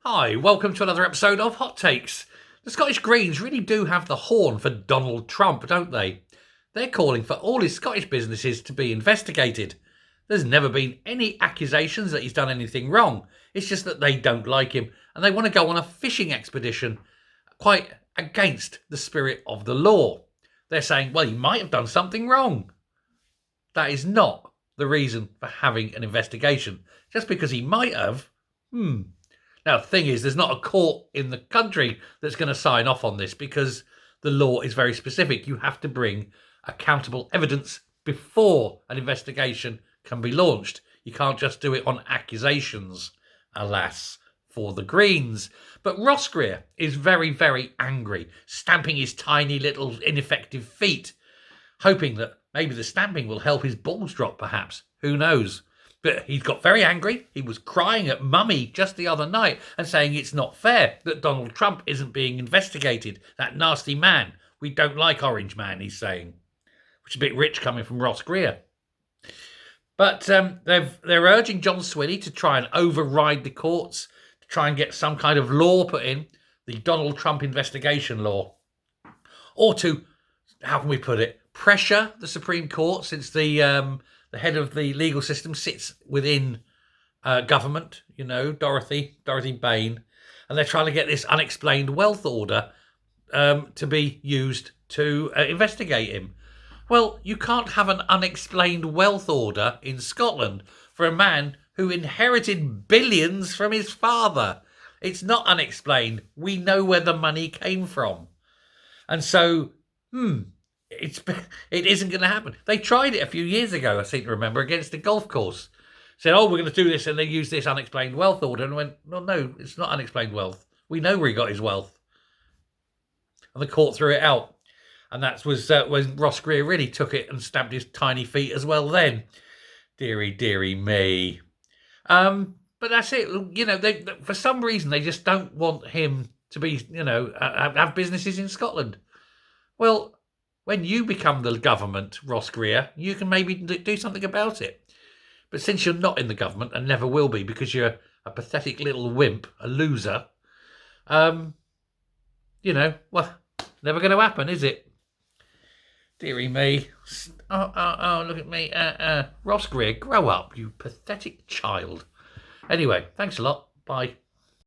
Hi, welcome to another episode of Hot Takes. The Scottish Greens really do have the horn for Donald Trump, don't they? They're calling for all his Scottish businesses to be investigated. There's never been any accusations that he's done anything wrong. It's just that they don't like him and they want to go on a fishing expedition quite against the spirit of the law. They're saying, well, he might have done something wrong. That is not the reason for having an investigation. Just because he might have, Now, the thing is, there's not a court in the country that's going to sign off on this because the law is very specific. You have to bring accountable evidence before an investigation can be launched. You can't just do it on accusations, alas, for the Greens. But Ross Greer is very, very angry, stamping his tiny little ineffective feet, hoping that maybe the stamping will help his balls drop, perhaps. Who knows? But he got very angry. He was crying at Mummy just the other night and saying it's not fair that Donald Trump isn't being investigated. That nasty man. We don't like Orange Man, he's saying. Which is a bit rich coming from Ross Greer. But they're urging John Swinney to try and override the courts, to try and get some kind of law put in, the Donald Trump investigation law. Or to, how can we put it, pressure the Supreme Court, since the head of the legal system sits within government, Dorothy Bain, and they're trying to get this unexplained wealth order to be used to investigate him. Well, you can't have an unexplained wealth order in Scotland for a man who inherited billions from his father. It's not unexplained. We know where the money came from. And so, it isn't going to happen. They tried it a few years ago, I seem to remember, against a golf course. Said, we're going to do this, and they used this unexplained wealth order, and went, no, it's not unexplained wealth. We know where he got his wealth. And the court threw it out. And that was when Ross Greer really took it and stamped his tiny feet as well then. Deary me. But that's it. They, for some reason, they just don't want him to be, have businesses in Scotland. Well, when you become the government, Ross Greer, you can maybe do something about it. But since you're not in the government and never will be because you're a pathetic little wimp, a loser, well, never going to happen, is it? Deary me. Oh, look at me. Ross Greer, grow up, you pathetic child. Anyway, thanks a lot. Bye.